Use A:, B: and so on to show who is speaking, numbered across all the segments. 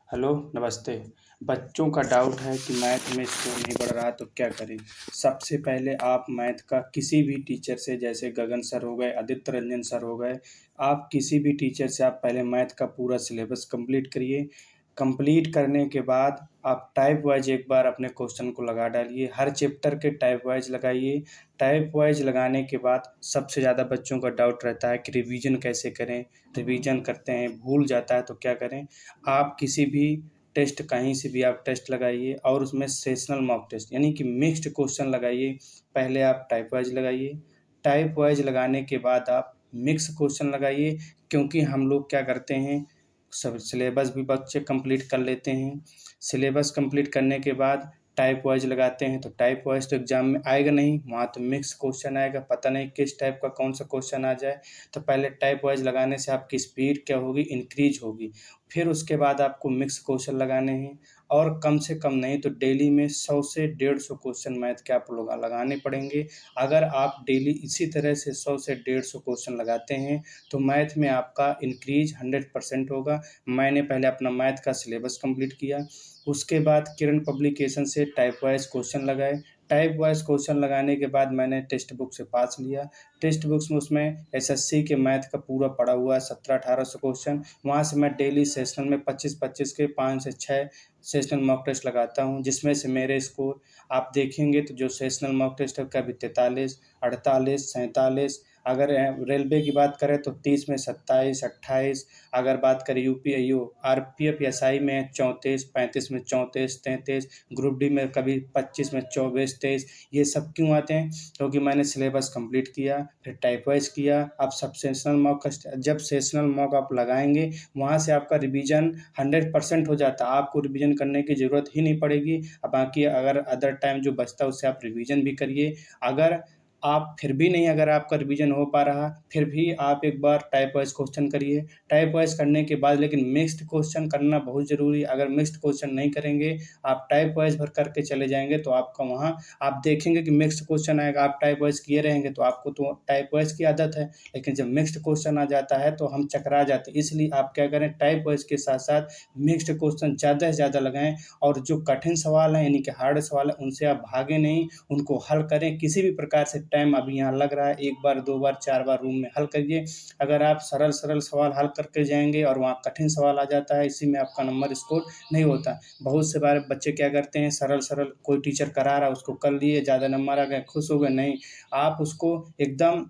A: Hello, नमस्ते। बच्चों का डाउट है कि मैथ में स्कोर नहीं बढ़ रहा तो क्या करें? सबसे पहले आप मैथ का किसी भी टीचर से, जैसे गगन सर हो गए, आदित्य रंजन सर हो गए, आप किसी भी टीचर से आप पहले मैथ का पूरा सिलेबस कंप्लीट करिए। कंप्लीट करने के बाद आप टाइप वाइज़ एक बार अपने क्वेश्चन को लगा डालिए। हर चैप्टर के टाइप वाइज़ लगाइए। टाइप वाइज़ लगाने के बाद सबसे ज़्यादा बच्चों का डाउट रहता है कि रिवीजन कैसे करें? रिवीजन करते हैं, भूल जाता है तो क्या करें? आप किसी भी टेस्ट, कहीं से भी आप टेस्ट लगाइए और उसमें सेशनल मॉक टेस्ट यानी कि मिक्स्ड क्वेश्चन लगाइए। पहले आप टाइप वाइज लगाइए, टाइप वाइज लगाने के बाद आप मिक्स क्वेश्चन लगाइए, क्योंकि हम लोग क्या करते हैं, सब सिलेबस भी बच्चे कंप्लीट कर लेते हैं। सिलेबस कंप्लीट करने के बाद टाइप वाइज लगाते हैं तो टाइप वाइज तो एग्जाम में आएगा नहीं, वहाँ तो मिक्स क्वेश्चन आएगा, पता नहीं किस टाइप का कौन सा क्वेश्चन आ जाए। तो पहले टाइप वाइज लगाने से आपकी स्पीड क्या होगी, इंक्रीज होगी। फिर उसके बाद आपको मिक्स क्वेश्चन लगाने हैं और कम से कम नहीं तो डेली में 100 से 150 क्वेश्चन मैथ के आप लोग लगाने पड़ेंगे। अगर आप डेली इसी तरह से 100 से 150 क्वेश्चन लगाते हैं तो मैथ में आपका इंक्रीज 100% होगा। मैंने पहले अपना मैथ का सिलेबस कंप्लीट किया, उसके बाद किरण पब्लिकेशन से टाइप वाइज क्वेश्चन लगाए। टाइप वाइज क्वेश्चन लगाने के बाद मैंने टेक्स्ट बुक से पास लिया। टेक्स्ट बुक्स में उसमें एसएससी के मैथ का पूरा पड़ा हुआ है, 1700-1800 क्वेश्चन। वहाँ से मैं डेली सेशनल में 25-25 के 5 से 6 सेशनल मॉक टेस्ट लगाता हूँ, जिसमें से मेरे स्कोर आप देखेंगे तो जो सेशनल मॉक टेस्ट है कभी 43, 48, 47। अगर रेलवे की बात करें तो 30 में 27, 28। अगर बात करें यूपीआईओ आरपीएफ एसआई में 34, 35 में 34, 33। ग्रुप डी में कभी 25 में 24, 23। ये सब क्यों आते हैं? क्योंकि मैंने सिलेबस कंप्लीट किया, फिर टाइप वाइज किया। अब सब सेशनल मॉक जब सेशनल मॉक आप लगाएंगे वहाँ से आपका रिवीजन 100% हो जाता है, आपको रिवीजन करने की ज़रूरत ही नहीं पड़ेगी। अब बाकी अगर अदर टाइम जो बचता है उससे आप रिवीजन भी करिए। अगर आप फिर भी नहीं, अगर आपका रिवीजन हो पा रहा, फिर भी आप एक बार टाइप वाइज क्वेश्चन करिए। टाइप वाइज करने के बाद लेकिन मिक्स्ड क्वेश्चन करना बहुत ज़रूरी है। अगर मिक्स्ड क्वेश्चन नहीं करेंगे, आप टाइप वाइज भर करके चले जाएंगे तो आपका वहाँ आप देखेंगे कि मिक्स्ड क्वेश्चन आएगा, आप टाइप वाइज किए रहेंगे तो आपको तो टाइप वाइज की आदत है। लेकिन जब मिक्स्ड क्वेश्चन आ जाता है तो हम चकरा जाते हैं। इसलिए आप क्या करें, टाइप वाइज के साथ साथ मिक्स्ड क्वेश्चन ज़्यादा से ज़्यादा लगाएं और जो कठिन सवाल हैं यानी कि हार्ड सवाल है उनसे आप भागे नहीं, उनको हल करें किसी भी प्रकार से। टाइम अभी यहाँ लग रहा है, 1 बार 2 बार 4 बार रूम में हल करिए। अगर आप सरल सरल सवाल हल करके जाएंगे और वहाँ कठिन सवाल आ जाता है, इसी में आपका नंबर स्कोर नहीं होता। बहुत से बार बच्चे क्या करते हैं, सरल सरल कोई टीचर करा रहा है उसको कर लिए, ज़्यादा नंबर आ गए, खुश हो गए। नहीं, आप उसको एकदम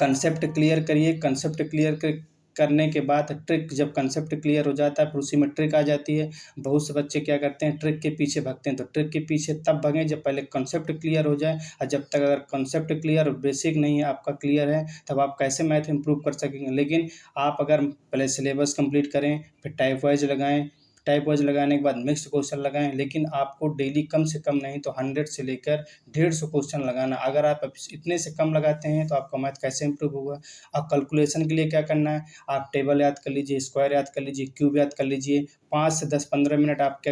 A: कंसेप्ट क्लियर करिए। कंसेप्ट क्लियर करने के बाद ट्रिक, जब कंसेप्ट क्लियर हो जाता है फिर उसी में ट्रिक आ जाती है। बहुत से बच्चे क्या करते हैं, ट्रिक के पीछे भागते हैं। तो ट्रिक के पीछे तब भागें जब पहले कंसेप्ट क्लियर हो जाए, और जब तक अगर कंसेप्ट क्लियर और बेसिक नहीं है आपका क्लियर है तब आप कैसे मैथ इंप्रूव कर सकेंगे। लेकिन आप अगर पहले सिलेबस कंप्लीट करें, फिर टाइप वाइज लगाएं, टाइप वाइज लगाने के बाद मिक्स्ड क्वेश्चन लगाएं, लेकिन आपको डेली कम से कम नहीं तो 100 से लेकर 150 क्वेश्चन लगाना। अगर आप इतने से कम लगाते हैं तो आपका मैथ कैसे इंप्रूव होगा। अब कैलकुलेशन के लिए क्या करना है, आप टेबल याद कर लीजिए, स्क्वायर याद कर लीजिए, क्यूब याद कर लीजिए। 5 से 10-15 मिनट आप क्या